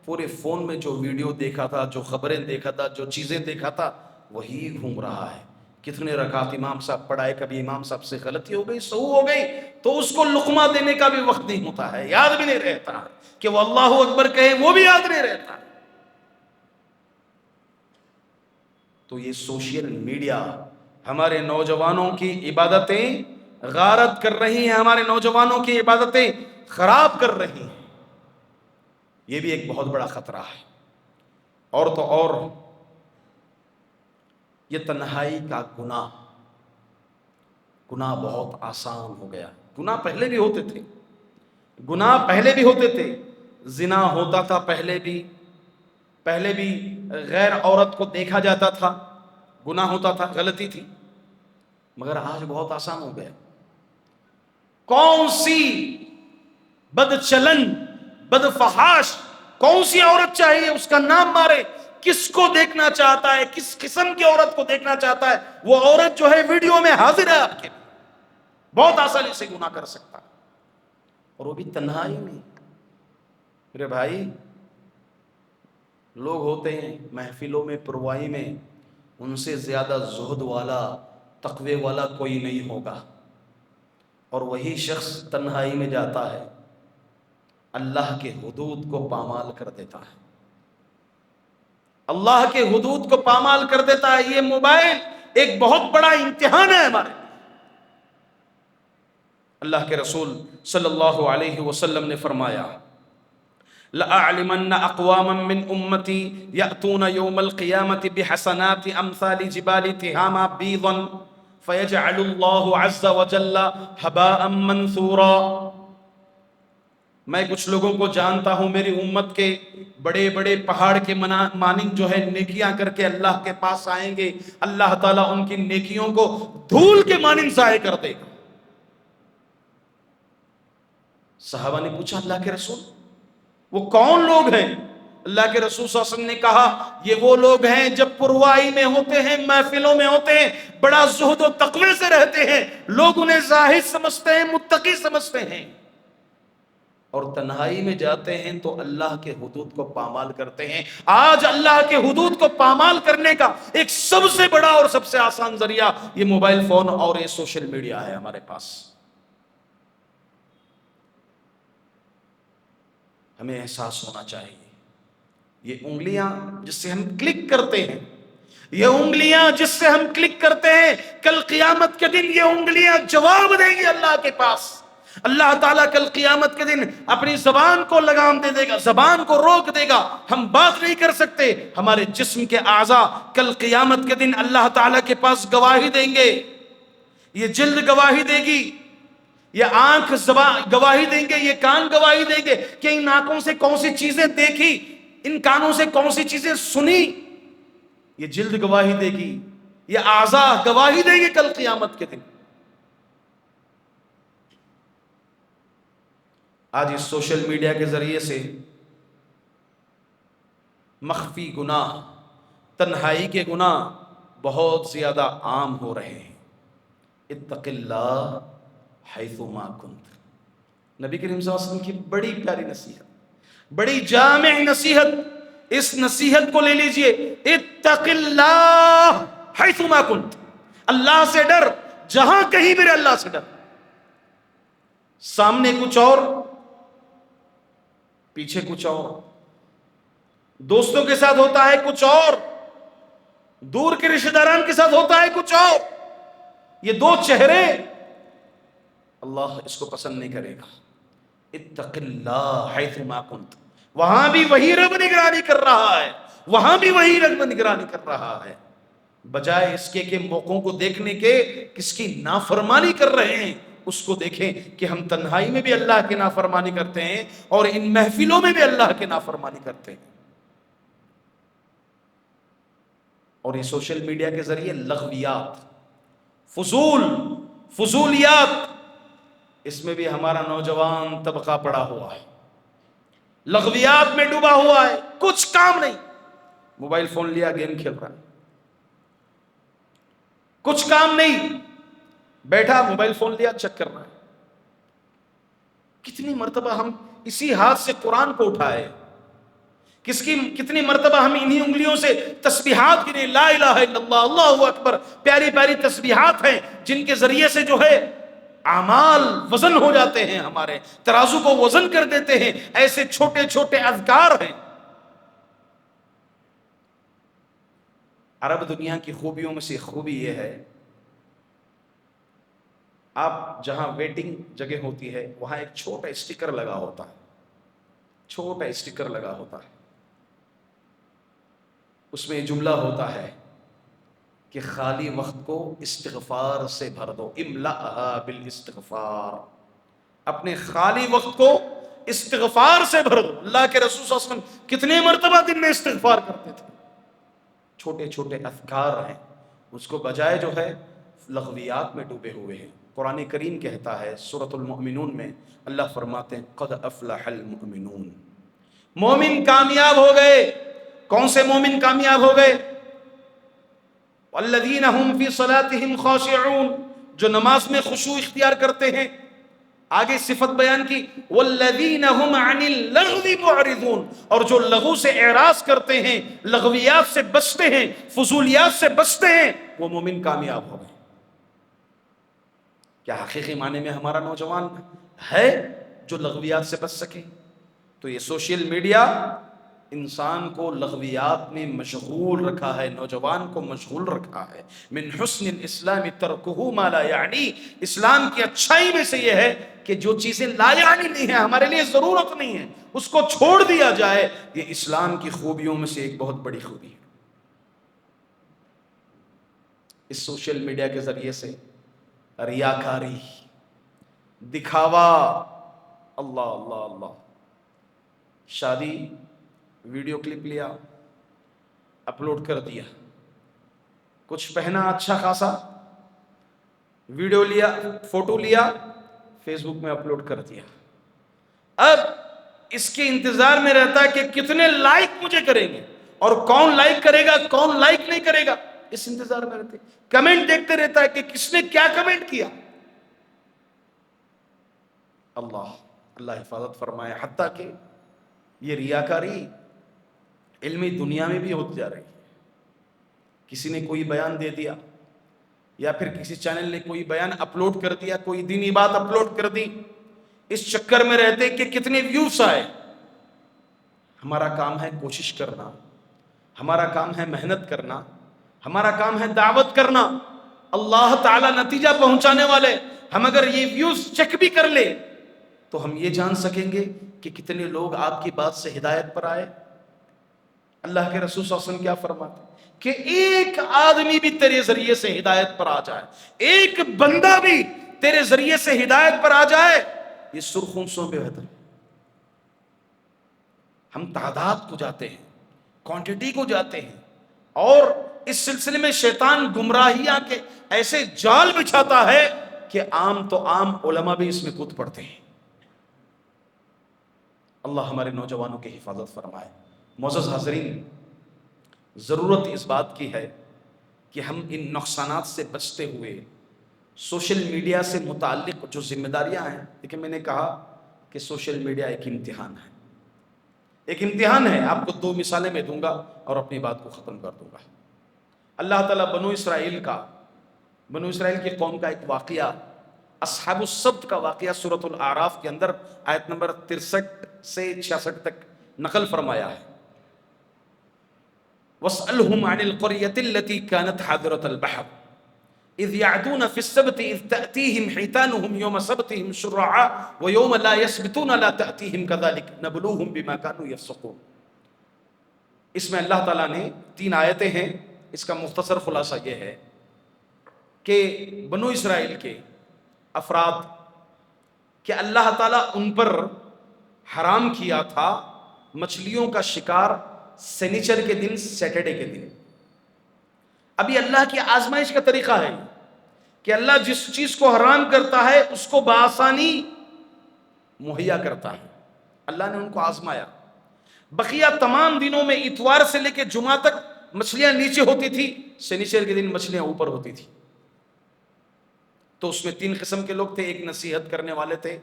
پورے فون میں جو ویڈیو دیکھا تھا، جو خبریں دیکھا تھا، جو چیزیں دیکھا تھا وہی گھوم رہا ہے۔ کتنے رکعت امام صاحب پڑھائے، کبھی امام صاحب سے غلطی ہو گئی، سہو ہو گئی تو اس کو لقمہ دینے کا بھی وقت نہیں ہوتا ہے، یاد بھی نہیں رہتا کہ وہ اللہ اکبر کہے، وہ بھی یاد نہیں رہتا۔ تو یہ سوشل میڈیا ہمارے نوجوانوں کی عبادتیں غارت کر رہی ہیں، ہمارے نوجوانوں کی عبادتیں خراب کر رہی ہیں۔ یہ بھی ایک بہت بڑا خطرہ ہے۔ اور تو اور یہ تنہائی کا گناہ بہت آسان ہو گیا۔ گناہ پہلے بھی ہوتے تھے، زنا ہوتا تھا پہلے بھی غیر عورت کو دیکھا جاتا تھا، گناہ ہوتا تھا، غلطی تھی، مگر آج بہت آسان ہو گیا۔ کون سی بدچلن، بدفحاش، کون سی عورت چاہیے اس کا نام مارے، کس کو دیکھنا چاہتا ہے، کس قسم کی عورت کو دیکھنا چاہتا ہے، وہ عورت جو ہے ویڈیو میں حاضر ہے آپ کے، بہت آسانی سے گناہ کر سکتا ہے، اور وہ بھی تنہائی میں۔ میرے بھائی، لوگ ہوتے ہیں محفلوں میں، پروائی میں، ان سے زیادہ زہد والا، تقوی والا کوئی نہیں ہوگا، اور وہی شخص تنہائی میں جاتا ہے، اللہ کے حدود کو پامال کر دیتا ہے، اللہ کے حدود کو پامال کر دیتا ہے۔ یہ موبائل ایک بہت بڑا امتحان ہے ہمارے۔ اللہ کے رسول صلی اللہ علیہ وسلم نے فرمایا لَأَعْلِمَنَّ أَقْوَامًا مِّنْ أُمَّتِي يَأْتُونَ يَوْمَ الْقِيَامَةِ بِحَسَنَاتِ أَمْثَالِ جِبَالِ تِهَامَ بِيضًا فَيَجْعَلُ اللَّهُ عَزَّ وَجَلَّ هَبَاءً مَنْثُورًا۔ میں کچھ لوگوں کو جانتا ہوں، میری امت کے بڑے بڑے پہاڑ کے مانند جو ہے نیکیاں کر کے اللہ کے پاس آئیں گے، اللہ تعالیٰ ان کی نیکیوں کو دھول کے مانند ضائع کر دے گا۔ صحابہ نے پوچھا اللہ کے رسول وہ کون لوگ ہیں؟ اللہ کے رسول صلی اللہ علیہ وسلم نے کہا یہ وہ لوگ ہیں جب پروائی میں ہوتے ہیں، محفلوں میں ہوتے ہیں، بڑا زہد و تقوی سے رہتے ہیں، لوگ انہیں زاہد سمجھتے ہیں، متقی سمجھتے ہیں، اور تنہائی میں جاتے ہیں تو اللہ کے حدود کو پامال کرتے ہیں۔ آج اللہ کے حدود کو پامال کرنے کا ایک سب سے بڑا اور سب سے آسان ذریعہ یہ موبائل فون اور یہ سوشل میڈیا ہے ہمارے پاس۔ ہمیں احساس ہونا چاہیے یہ انگلیاں جس سے ہم کلک کرتے ہیں، یہ انگلیاں جس سے ہم کلک کرتے ہیں، کل قیامت کے دن یہ انگلیاں جواب دیں گی اللہ کے پاس۔ اللہ تعالیٰ کل قیامت کے دن اپنی زبان کو لگام دے دے گا، زبان کو روک دے گا، ہم بات نہیں کر سکتے۔ ہمارے جسم کے اعضاء کل قیامت کے دن اللہ تعالیٰ کے پاس گواہی دیں گے، یہ جلد گواہی دے گی، یہ آنکھ گواہی دیں گے، یہ کان گواہی دیں گے کہ ان آنکھوں سے کون سی چیزیں دیکھی، ان کانوں سے کون سی چیزیں سنی. یہ جلد گواہی دے گی، یہ اعضاء گواہی دیں گے کل قیامت کے دن. آج اس سوشل میڈیا کے ذریعے سے مخفی گناہ، تنہائی کے گناہ بہت زیادہ عام ہو رہے ہیں. اتق اللہ حیث ما کنت. نبی کریم صلی اللہ علیہ وسلم کی بڑی پیاری نصیحت، بڑی جامع نصیحت. اس نصیحت کو لے لیجئے، اتق اللہ حیث ما کنت. اللہ سے ڈر جہاں کہیں میرے اللہ سے ڈر. سامنے کچھ اور، پیچھے کچھ اور، دوستوں کے ساتھ ہوتا ہے کچھ اور، دور کے رشتہ داران کے ساتھ ہوتا ہے کچھ اور. یہ دو چہرے اللہ اس کو پسند نہیں کرے گا. اتق اللہ حیث ما کنت. وہاں بھی وہی رب نگرانی کر رہا ہے، وہاں بھی وہی رب نگرانی کر رہا ہے. بجائے اس کے کہ موقعوں کو دیکھنے کے کس کی نافرمانی کر رہے ہیں، اس کو دیکھیں کہ ہم تنہائی میں بھی اللہ کی نافرمانی کرتے ہیں اور ان محفلوں میں بھی اللہ کی نافرمانی کرتے ہیں. اور یہ سوشل میڈیا کے ذریعے لغویات، فضولیات، اس میں بھی ہمارا نوجوان طبقہ پڑا ہوا ہے، لغویات میں ڈوبا ہوا ہے. کچھ کام نہیں، موبائل فون لیا گیم کھیل رہا ہے. کچھ کام نہیں، بیٹھا موبائل فون لیا چیک کر رہا ہے. کتنی مرتبہ ہم اسی ہاتھ سے قرآن کو اٹھائے، کتنی مرتبہ ہم انہی انگلیوں سے تسبیحات گنے، لا الہ الا اللہ، اللہ اکبر. پیاری پیاری تسبیحات ہیں جن کے ذریعے سے جو ہے اعمال وزن ہو جاتے ہیں، ہمارے ترازو کو وزن کر دیتے ہیں. ایسے چھوٹے چھوٹے اذکار ہیں. عرب دنیا کی خوبیوں میں سے خوبی یہ ہے، آپ جہاں ویٹنگ جگہ ہوتی ہے وہاں ایک چھوٹا اسٹیکر لگا ہوتا ہے، چھوٹا اسٹیکر لگا ہوتا ہے. اس میں جملہ ہوتا ہے کہ خالی وقت کو استغفار سے بھر دو، املأها بالاستغفار. اپنے خالی وقت کو استغفار سے بھر دو. اللہ کے رسول صلی اللہ علیہ وسلم کتنے مرتبہ دن میں استغفار کرتے تھے. چھوٹے چھوٹے اذکار ہیں، اس کو بجائے جو ہے لغویات میں ڈوبے ہوئے ہیں. قرآن کریم کہتا ہے سورۃ المؤمنون میں، اللہ فرماتے ہیں قد افلح المؤمنون. مومن کامیاب ہو گئے. کون سے مومن کامیاب ہو گئے؟ والذین هم فی صلاتهم خاشعون، جو نماز میں خشوع اختیار کرتے ہیں. آگے صفت بیان کی، والذین هم عن اللغو معرضون، اور جو لغو سے اعراض کرتے ہیں، لغویات سے بچتے ہیں، فضولیات سے بچتے ہیں، وہ مومن کامیاب ہو گئے. کیا حقیقی معنی میں ہمارا نوجوان ہے جو لغویات سے بچ سکے؟ تو یہ سوشل میڈیا انسان کو لغویات میں مشغول رکھا ہے، نوجوان کو مشغول رکھا ہے. من حسن الاسلام ترکہ ما لا یعنی. اسلام کی اچھائی میں سے یہ ہے کہ جو چیزیں لا یعنی نہیں ہیں، ہمارے لیے ضرورت نہیں ہے، اس کو چھوڑ دیا جائے. یہ اسلام کی خوبیوں میں سے ایک بہت بڑی خوبی ہے. اس سوشل میڈیا کے ذریعے سے ریاکاری، دکھاوا، اللہ اللہ اللہ. شادی ویڈیو کلپ لیا، اپلوڈ کر دیا. کچھ پہنا اچھا خاصا، ویڈیو لیا، فوٹو لیا، فیس بک میں اپلوڈ کر دیا. اب اس کے انتظار میں رہتا ہے کہ کتنے لائک مجھے کریں گے، اور کون لائک کرے گا کون لائک نہیں کرے گا، اس انتظار میں رہتے. کمنٹ دیکھتے رہتا ہے کہ کس نے کیا کمنٹ کیا. اللہ حفاظت فرمائے. حتیٰ کہ یہ ریاکاری علمی دنیا میں بھی ہوتی جا رہی ہے. کسی نے کوئی بیان دے دیا، یا پھر کسی چینل نے کوئی بیان اپلوڈ کر دیا، کوئی دینی بات اپلوڈ کر دی، اس چکر میں رہتے کہ کتنے ویوز آئے. ہمارا کام ہے کوشش کرنا، ہمارا کام ہے محنت کرنا، ہمارا کام ہے دعوت کرنا. اللہ تعالیٰ نتیجہ پہنچانے والے. ہم اگر یہ ویوز چیک بھی کر لیں تو ہم یہ جان سکیں گے کہ کتنے لوگ آپ کی بات سے ہدایت پر آئے. اللہ کے رسول صلی اللہ علیہ وسلم کیا فرماتے کہ ایک آدمی بھی تیرے ذریعے سے ہدایت پر آ جائے، ایک بندہ بھی تیرے ذریعے سے ہدایت پر آ جائے، یہ سرخوں سے بہتر ہے۔ ہم تعداد کو جاتے ہیں، کوانٹٹی کو جاتے ہیں، اور اس سلسلے میں شیطان گمراہیاں کے ایسے جال بچھاتا ہے کہ عام تو عام علماء بھی اس میں کود پڑتے ہیں۔ اللہ ہمارے نوجوانوں کی حفاظت فرمائے۔ معزز حاضرین، ضرورت اس بات کی ہے کہ ہم ان نقصانات سے بچتے ہوئے سوشل میڈیا سے متعلق جو ذمہ داریاں ہیں، لیکن میں نے کہا کہ سوشل میڈیا ایک امتحان ہے، ایک امتحان ہے۔ آپ کو 2 مثالیں میں دوں گا اور اپنی بات کو ختم کر دوں گا۔ اللہ تعالیٰ بنو اسرائیل کی قوم کا ایک واقعہ، اصحاب السبت کا واقعہ سورۃ الاعراف کے اندر آیت نمبر 63 سے 66 تک نقل فرمایا ہے۔ وَاسْأَلْهُمْ عَنِ الْقَرْيَةِ الَّتِي كَانَتْ حَاضِرَةَ الْبَحْرِ إِذْ يَعْدُونَ فِي السَّبْتِ إِذْ تَأْتِيهِمْ حِيتَانُهُمْ يَوْمَ سَبْتِهِمْ شُرَّعًا وَيَوْمَ لَا يَسْبِتُونَ لَا تَأْتِيهِمْ كَذَلِكَ نَبْلُوهُمْ بِمَا كَانُوا يَفْسُقُونَ۔ اس میں اللہ تعالیٰ نے 3 آیتیں ہیں، اس کا مختصر خلاصہ یہ ہے کہ بنو اسرائیل کے افراد کہ اللہ تعالیٰ ان پر حرام کیا تھا مچھلیوں کا شکار سینیچر کے دن، سیٹرڈے کے دن۔ ابھی اللہ کی آزمائش کا طریقہ ہے کہ اللہ جس چیز کو حرام کرتا ہے اس کو بآسانی مہیا کرتا ہے۔ اللہ نے ان کو آزمایا۔ بقیہ تمام دنوں میں اتوار سے لے کے جمعہ تک مچھلیاں نیچے ہوتی تھی، سینیچر کے دن مچھلیاں اوپر ہوتی تھی۔ تو اس میں 3 قسم کے لوگ تھے۔ ایک نصیحت کرنے والے تھے،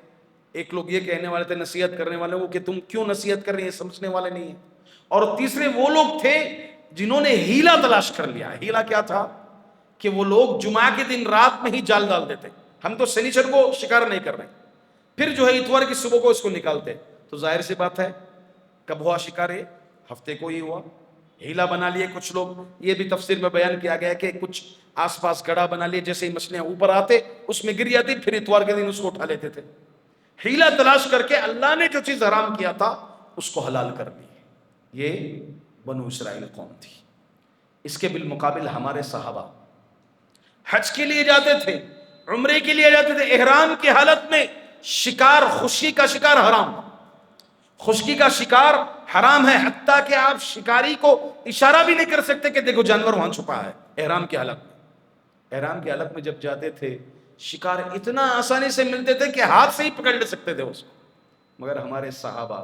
ایک لوگ یہ کہنے والے تھے نصیحت کرنے والے کو کہ تم کیوں نصیحت کر رہے ہیں، سمجھنے والے نہیں ہیں، اور تیسرے وہ لوگ تھے جنہوں نے ہیلا تلاش کر لیا۔ ہیلا کیا تھا کہ وہ لوگ جمعہ کے دن رات میں ہی جال ڈال دیتے، ہم تو سینیچر کو شکار نہیں کر رہے، پھر جو ہے اتوار کی صبح کو اس کو نکالتے۔ تو ظاہر سی بات ہے کب ہوا شکار؟ ہفتے کو ہی ہوا۔ ہیلا بنا لیے کچھ لوگ، یہ بھی تفسیر میں بیان کیا گیا کہ کچھ آس پاس گڑھا بنا لیے، جیسے ہی مچھلیاں اوپر آتے اس میں گر جاتی، پھر اتوار کے دن اس کو اٹھا لیتے تھے۔ ہیلا تلاش کر کے اللہ نے جو چیز حرام کیا تھا اس کو حلال کر دی۔ یہ بنو اسرائیل قوم تھی۔ اس کے بالمقابل ہمارے صحابہ حج کے لیے جاتے تھے، عمرے کے لیے جاتے تھے، احرام کی حالت میں شکار، خشکی کا شکار حرام، خشکی کا شکار حرام ہے، حتیٰ کہ آپ شکاری کو اشارہ بھی نہیں کر سکتے کہ دیکھو جانور وہاں چھپا ہے۔ احرام کی حالت میں، احرام کی حالت میں جب جاتے تھے شکار اتنا آسانی سے ملتے تھے کہ ہاتھ سے ہی پکڑ لے سکتے تھے اس کو۔ مگر ہمارے صحابہ،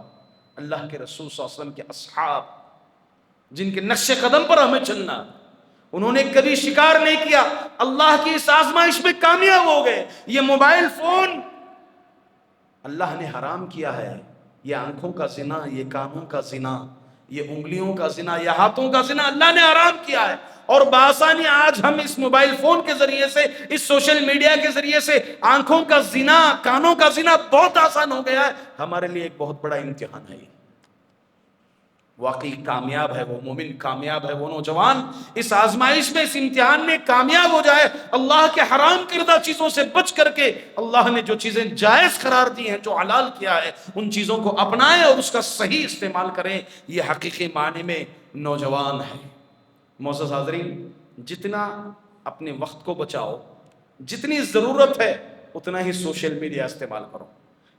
اللہ کے رسول صلی اللہ علیہ وسلم کے اصحاب، جن کے نقش قدم پر ہمیں چلنا، انہوں نے کبھی شکار نہیں کیا، اللہ کی اس آزمائش میں کامیاب ہو گئے۔ یہ موبائل فون اللہ نے حرام کیا ہے، یہ آنکھوں کا زنا، یہ کانوں کا زنا، یہ انگلیوں کا زنا، یہ ہاتھوں کا زنا اللہ نے حرام کیا ہے، اور بآسانی آج ہم اس موبائل فون کے ذریعے سے، اس سوشل میڈیا کے ذریعے سے آنکھوں کا زنا، کانوں کا زنا بہت آسان ہو گیا ہے۔ ہمارے لیے ایک بہت بڑا امتحان ہے۔ واقعی کامیاب ہے وہ مومن، کامیاب ہے وہ نوجوان اس آزمائش میں، اس امتحان میں کامیاب ہو جائے، اللہ کے حرام کردہ چیزوں سے بچ کر کے اللہ نے جو چیزیں جائز قرار دی ہیں، جو حلال کیا ہے، ان چیزوں کو اپنائیں اور اس کا صحیح استعمال کریں۔ یہ حقیقی معنی میں نوجوان ہے۔ معزز حاضرین، جتنا اپنے وقت کو بچاؤ، جتنی ضرورت ہے اتنا ہی سوشل میڈیا استعمال کرو۔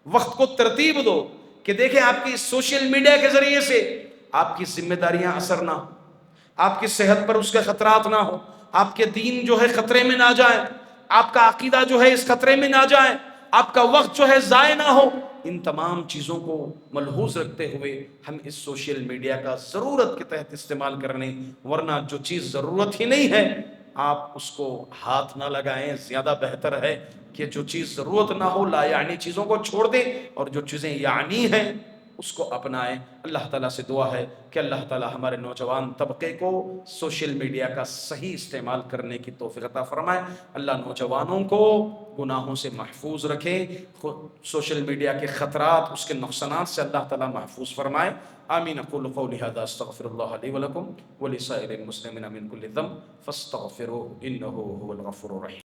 وقت کو ترتیب دو کہ دیکھیں آپ کی سوشل میڈیا کے ذریعے سے آپ کی ذمہ داریاں اثر نہ ہو، آپ کی صحت پر اس کے خطرات نہ ہو، آپ کے دین جو ہے خطرے میں نہ جائے، آپ کا عقیدہ جو ہے اس خطرے میں نہ جائے، آپ کا وقت جو ہے ضائع نہ ہو۔ ان تمام چیزوں کو ملحوظ رکھتے ہوئے ہم اس سوشل میڈیا کا ضرورت کے تحت استعمال کرنے، ورنہ جو چیز ضرورت ہی نہیں ہے آپ اس کو ہاتھ نہ لگائیں۔ زیادہ بہتر ہے کہ جو چیز ضرورت نہ ہو، لا یعنی چیزوں کو چھوڑ دیں، اور جو چیزیں یعنی ہیں اس کو اپنائیں۔ اللہ تعالیٰ سے دعا ہے کہ اللہ تعالیٰ ہمارے نوجوان طبقے کو سوشل میڈیا کا صحیح استعمال کرنے کی توفیق عطا فرمائے۔ اللہ نوجوانوں کو گناہوں سے محفوظ رکھے، سوشل میڈیا کے خطرات، اس کے نقصانات سے اللہ تعالیٰ محفوظ فرمائے۔ آمین۔ اقول قولی ھذا استغفر اللہ لی ولکم ولسائر المسلمین من کل ذنب فاستغفروہ انہ ھو الغفور الرحیم۔